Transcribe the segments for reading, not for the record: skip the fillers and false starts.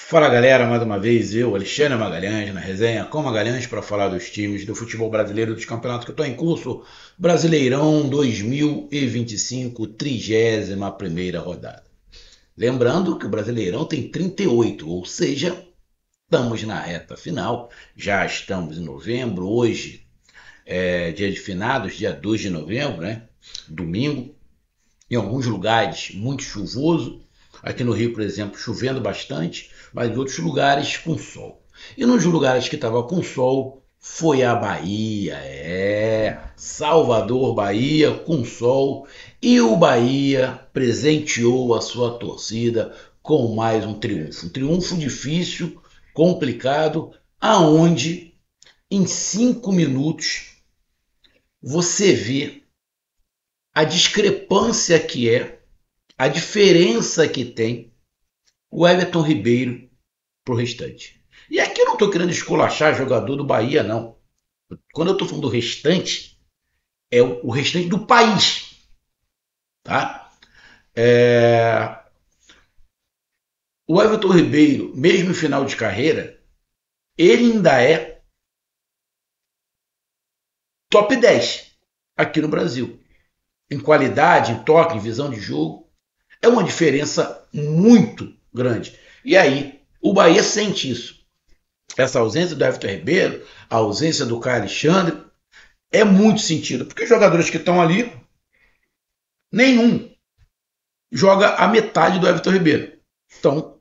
Fala galera, mais uma vez eu, Alexandre Magalhães, na resenha com Magalhães para falar dos times do futebol brasileiro, dos campeonatos que estão em curso. Brasileirão 2025, 31ª rodada. Lembrando que o Brasileirão tem 38, ou seja, estamos na reta final, já estamos em novembro, hoje é dia de finados, dia 2 de novembro, né? Domingo, em alguns lugares muito chuvoso. Aqui no Rio, por exemplo, chovendo bastante, mas em outros lugares com sol. E nos lugares que estava com sol, foi a Bahia, Salvador, Bahia, com sol. E o Bahia presenteou a sua torcida com mais um triunfo. Um triunfo difícil, complicado, aonde em 5 minutos você vê a discrepância que é, a diferença que tem o Everton Ribeiro pro restante. E aqui eu não estou querendo esculachar jogador do Bahia, não. Quando eu estou falando do restante, é o restante do país. Tá? O Everton Ribeiro, mesmo em final de carreira, ele ainda é top 10 aqui no Brasil. Em qualidade, em toque, em visão de jogo. É uma diferença muito grande. E aí, o Bahia sente isso. Essa ausência do Everton Ribeiro, a ausência do Caio Alexandre, é muito sentido. Porque os jogadores que estão ali, nenhum joga a metade do Everton Ribeiro. Então,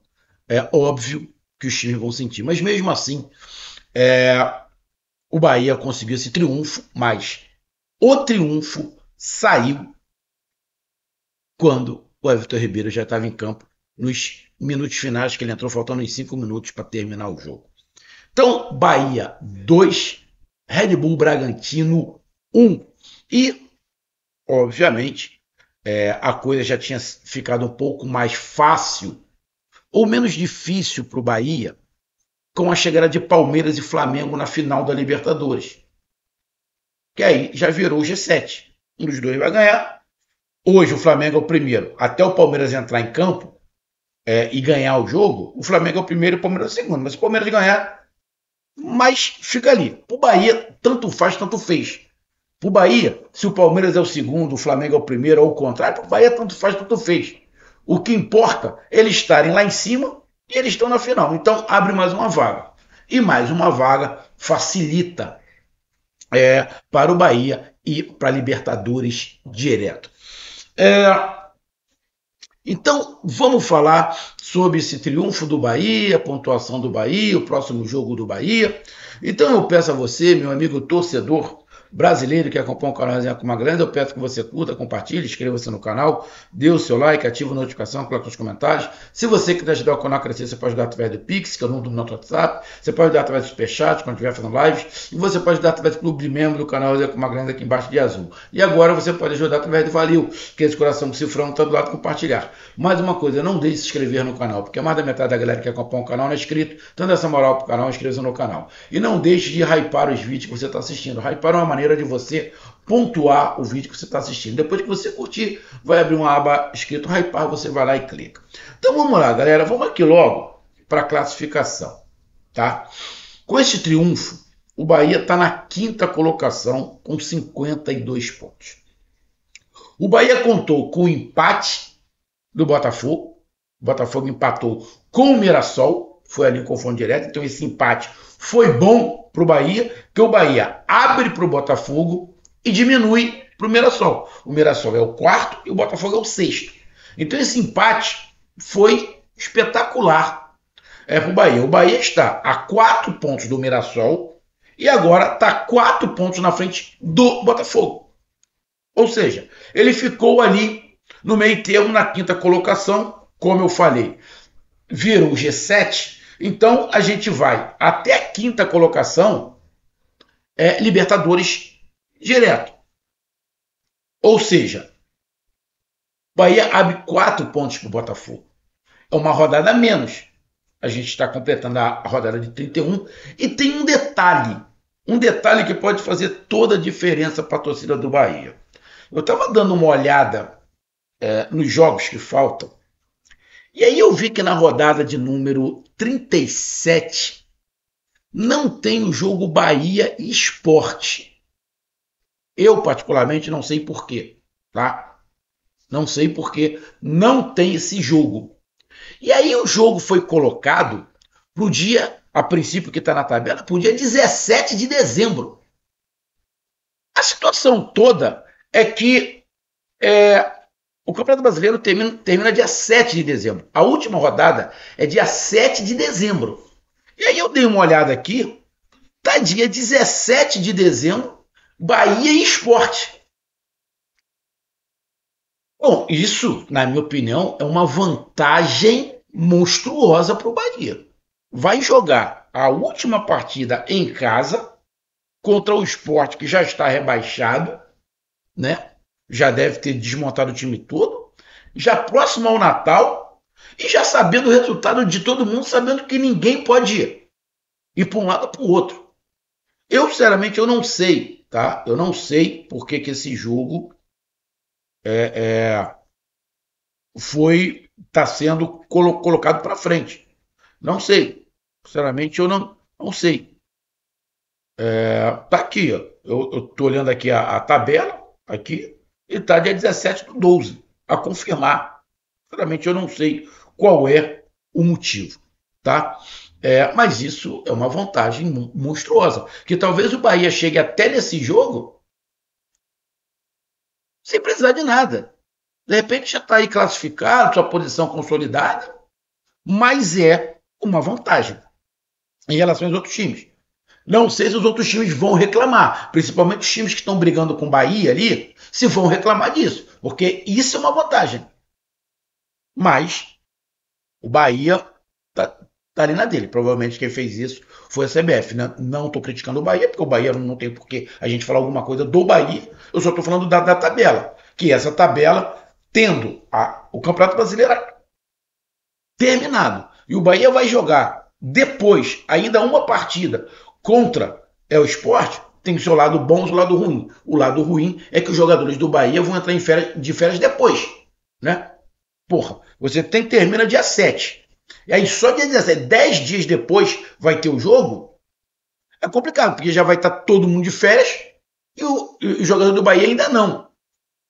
é óbvio que os times vão sentir. Mas mesmo assim, o Bahia conseguiu esse triunfo, mas o triunfo saiu quando o Everton Ribeiro já estava em campo nos minutos finais, que ele entrou faltando uns 5 minutos para terminar o jogo. Então, Bahia 2, Red Bull Bragantino 1. E, obviamente, a coisa já tinha ficado um pouco mais fácil ou menos difícil para o Bahia com a chegada de Palmeiras e Flamengo na final da Libertadores. Que aí já virou o G7. Um dos dois vai ganhar. Hoje o Flamengo é o primeiro. Até o Palmeiras entrar em campo e ganhar o jogo, o Flamengo é o primeiro e o Palmeiras é o segundo. Mas se o Palmeiras ganhar, mas fica ali. O Bahia, tanto faz, tanto fez. O Bahia, se o Palmeiras é o segundo, o Flamengo é o primeiro, ou o contrário, o Bahia tanto faz, tanto fez. O que importa é eles estarem lá em cima e eles estão na final. Então abre mais uma vaga. E mais uma vaga facilita para o Bahia ir para a Libertadores direto. Então, vamos falar sobre esse triunfo do Bahia, a pontuação do Bahia, o próximo jogo do Bahia. Então, eu peço a você, meu amigo torcedor brasileiro que acompanha o canal Resenha com Magalhães, eu peço que você curta, compartilhe, inscreva-se no canal, dê o seu like, ative a notificação, coloque nos comentários. Se você quiser ajudar o canal a crescer, você pode ajudar através do Pix, que é o número do nosso WhatsApp, você pode ajudar através do Superchat, quando estiver fazendo lives, e você pode ajudar através do clube de membro do canal Resenha com Magalhães aqui embaixo de azul. E agora você pode ajudar através do Valeu, que é esse coração com cifrão está do lado compartilhar. Mais uma coisa, não deixe de se inscrever no canal, porque mais da metade da galera que acompanha o canal não é inscrito, dando essa moral pro canal, inscreva-se no canal. E não deixe de hypar os vídeos que você está assistindo. Hypar é uma maneira de você pontuar o vídeo que você está assistindo. Depois que você curtir, vai abrir uma aba escrito hypar, você vai lá e clica. Então vamos lá, galera, vamos aqui logo para a classificação. Tá? Com esse triunfo, o Bahia está na 5ª colocação com 52 pontos. O Bahia contou com o empate do Botafogo. O Botafogo empatou com o Mirassol, foi ali em confronto direto, então esse empate foi bom para o Bahia, que o Bahia abre para o Botafogo e diminui para o Mirassol. O Mirassol é o 4º e o Botafogo é o 6º. Então esse empate foi espetacular para o Bahia. O Bahia está a 4 pontos do Mirassol e agora está 4 pontos na frente do Botafogo. Ou seja, ele ficou ali no meio termo na 5ª colocação, como eu falei. Virou o G7, então a gente vai até a 5ª colocação, Libertadores direto. Ou seja, o Bahia abre 4 pontos para o Botafogo. É uma rodada a menos. A gente está completando a rodada de 31 e tem um detalhe que pode fazer toda a diferença para a torcida do Bahia. Eu estava dando uma olhada nos jogos que faltam, e aí eu vi que na rodada de número 37 não tem o jogo Bahia e Sport. Eu, particularmente, não sei por quê, tá? Não sei por que não tem esse jogo. E aí o jogo foi colocado para o dia, a princípio que está na tabela, para o dia 17 de dezembro. A situação toda é que o Campeonato Brasileiro termina dia 7 de dezembro. A última rodada é dia 7 de dezembro. E aí eu dei uma olhada aqui, tá dia 17 de dezembro, Bahia e Sport. Bom, isso, na minha opinião, é uma vantagem monstruosa para o Bahia. Vai jogar a última partida em casa contra o Sport, que já está rebaixado, né? Já deve ter desmontado o time todo, já próximo ao Natal, e já sabendo o resultado de todo mundo, sabendo que ninguém pode ir para um lado ou para o outro. Eu, sinceramente, eu não sei, tá? Eu não sei por que esse jogo está sendo colocado para frente. Não sei. Sinceramente, eu não sei. Tá aqui, ó. Eu tô olhando aqui a tabela, aqui, e tá dia 17/12, a confirmar. Sinceramente, eu não sei qual é o motivo, tá? Mas isso é uma vantagem monstruosa. Que talvez o Bahia chegue até nesse jogo sem precisar de nada. De repente já está aí classificado, sua posição consolidada, mas é uma vantagem em relação aos outros times. Não sei se os outros times vão reclamar, principalmente os times que estão brigando com o Bahia ali, se vão reclamar disso, porque isso é uma vantagem. Mas o Bahia tá ali na dele. Provavelmente quem fez isso foi a CBF. Né? Não estou criticando o Bahia, porque o Bahia não tem por que a gente falar alguma coisa do Bahia. Eu só estou falando da tabela. Que essa tabela, tendo o Campeonato Brasileiro terminado, e o Bahia vai jogar depois ainda uma partida contra o Sport, tem o seu lado bom e o seu lado ruim. O lado ruim é que os jogadores do Bahia vão entrar de férias depois, né? Porra, você termina dia 7. E aí só dia 17, 10 dias depois vai ter o jogo. É complicado, porque já vai estar todo mundo de férias e o jogador do Bahia ainda não.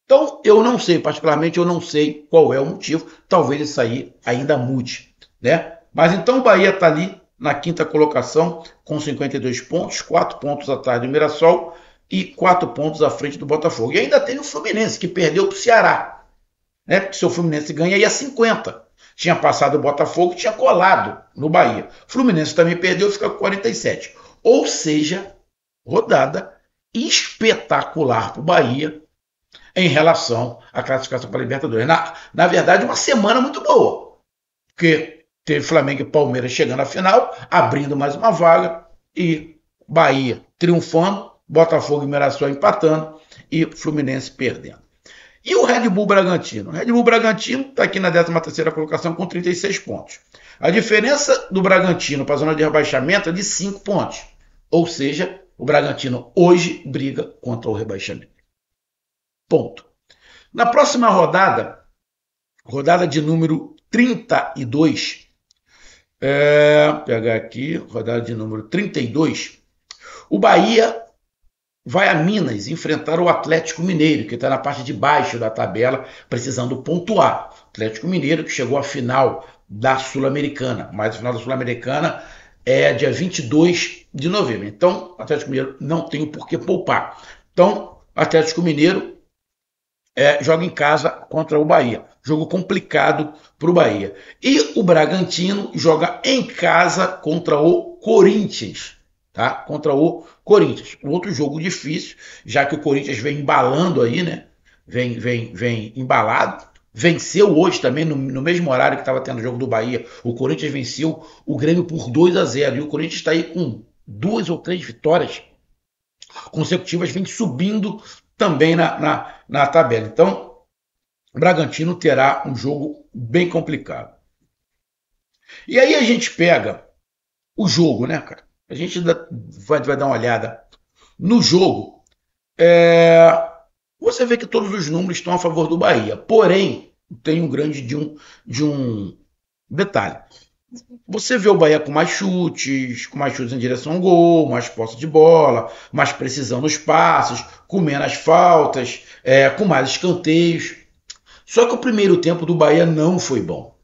Então, eu não sei, particularmente, eu não sei qual é o motivo. Talvez isso aí ainda mude, né? Mas então o Bahia está ali na quinta colocação com 52 pontos, 4 pontos atrás do Mirassol e 4 pontos à frente do Botafogo. E ainda tem o Fluminense, que perdeu para o Ceará, né? Porque se o Fluminense ganha, ia 50. Tinha passado o Botafogo e tinha colado no Bahia. O Fluminense também perdeu, fica com 47. Ou seja, rodada espetacular para o Bahia em relação à classificação para a Libertadores. Na verdade, uma semana muito boa, porque teve Flamengo e Palmeiras chegando à final, abrindo mais uma vaga, e Bahia triunfando, Botafogo e Mirassol empatando, e Fluminense perdendo. E o Red Bull Bragantino? O Red Bull Bragantino está aqui na 13ª colocação com 36 pontos. A diferença do Bragantino para a zona de rebaixamento é de 5 pontos. Ou seja, o Bragantino hoje briga contra o rebaixamento. Ponto. Na próxima rodada, rodada de número 32, pegar aqui, rodada de número 32, o Bahia vai a Minas enfrentar o Atlético Mineiro, que está na parte de baixo da tabela, precisando pontuar. Atlético Mineiro que chegou à final da Sul-Americana, mas a final da Sul-Americana é dia 22 de novembro. Então, o Atlético Mineiro não tem o porquê poupar. Então, o Atlético Mineiro joga em casa contra o Bahia. Jogo complicado para o Bahia. E o Bragantino joga em casa contra o Corinthians. Tá? Contra o Corinthians. Outro jogo difícil, já que o Corinthians vem embalando aí, né? Vem embalado. Venceu hoje também, no mesmo horário que estava tendo o jogo do Bahia. O Corinthians venceu o Grêmio por 2-0. E o Corinthians está aí com 2 ou 3 vitórias consecutivas, vem subindo também na tabela. Então, o Bragantino terá um jogo bem complicado. E aí a gente pega o jogo, né, cara? A gente vai dar uma olhada no jogo. Você vê que todos os números estão a favor do Bahia. Porém, tem um grande de um detalhe. você vê o Bahia com mais chutes em direção ao gol, mais posse de bola, mais precisão nos passes, com menos faltas, com mais escanteios. Só que o primeiro tempo do Bahia não foi bom.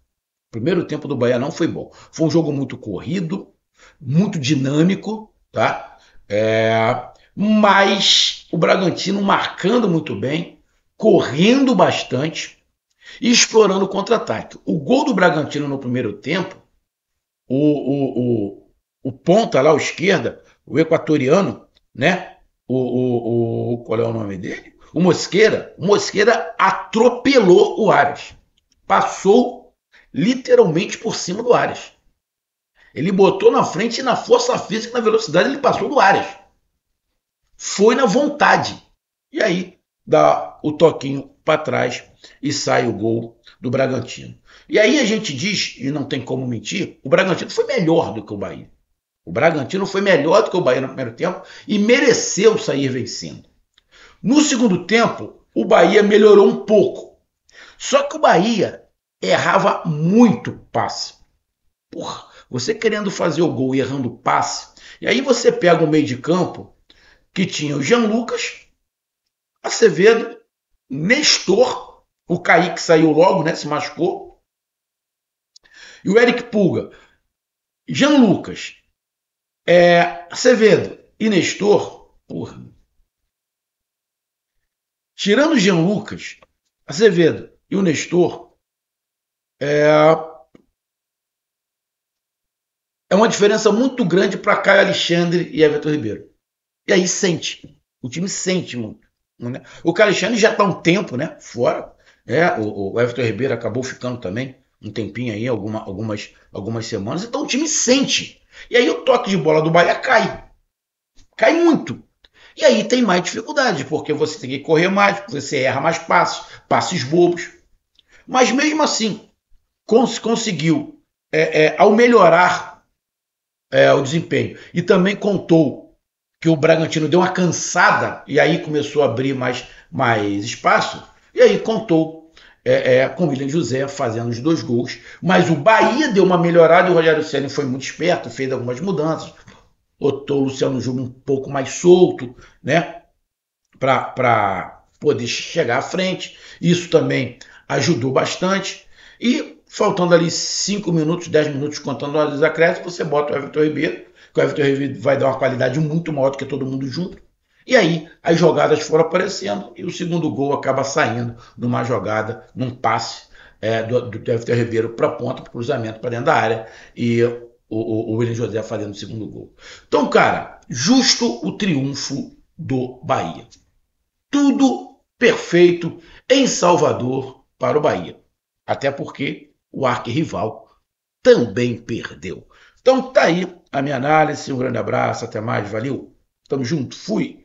O primeiro tempo do Bahia não foi bom. Foi um jogo muito corrido, muito dinâmico, tá? Mas o Bragantino marcando muito bem, correndo bastante e explorando o contra-ataque. O gol do Bragantino no primeiro tempo, o ponta lá, o esquerda, o equatoriano, né? Qual é o nome dele? O Mosqueira atropelou o Arias. Passou literalmente por cima do Arias. Ele botou na frente e na força física, na velocidade, ele passou do Arias. Foi na vontade. E aí dá o toquinho para trás e sai o gol do Bragantino. E aí a gente diz, e não tem como mentir, o Bragantino foi melhor do que o Bahia. O Bragantino foi melhor do que o Bahia no primeiro tempo e mereceu sair vencendo. No segundo tempo, o Bahia melhorou um pouco. Só que o Bahia errava muito passe. Porra, você querendo fazer o gol e errando passe. E aí você pega o meio de campo que tinha o Jean Lucas, Acevedo, Nestor, o Kaique saiu logo, né, se machucou, e o Eric Pulga. Jean Lucas, Acevedo e Nestor, porra. Tirando o Jean Lucas, Acevedo e o Nestor, é uma diferença muito grande para Caio Alexandre e Everton Ribeiro. E aí sente. O time sente muito. Né? O Caio Alexandre já está um tempo, né, fora. O Everton Ribeiro acabou ficando também um tempinho aí, algumas semanas. Então o time sente. E aí o toque de bola do Bahia cai. Cai muito. E aí tem mais dificuldade, porque você tem que correr mais, você erra mais passes bobos. Mas mesmo assim, conseguiu, ao melhorar o desempenho, e também contou que o Bragantino deu uma cansada, e aí começou a abrir mais espaço, e aí contou com o William José fazendo os 2 gols. Mas o Bahia deu uma melhorada e o Rogério Ceni foi muito esperto, fez algumas mudanças, botou o Luciano Júnior um pouco mais solto, né, para poder chegar à frente. Isso também ajudou bastante. E faltando ali 5 minutos, 10 minutos, contando os acréscimos, você bota o Everton Ribeiro, que o Everton Ribeiro vai dar uma qualidade muito maior do que todo mundo junto. E aí as jogadas foram aparecendo e o segundo gol acaba saindo numa jogada, num passe do Everton Ribeiro para a ponta, para cruzamento para dentro da área, e o William José fazendo o segundo gol. Então, cara, justo o triunfo do Bahia. Tudo perfeito em Salvador para o Bahia. Até porque o arquirrival também perdeu. Então tá aí a minha análise. Um grande abraço, até mais, valeu. Tamo junto, fui.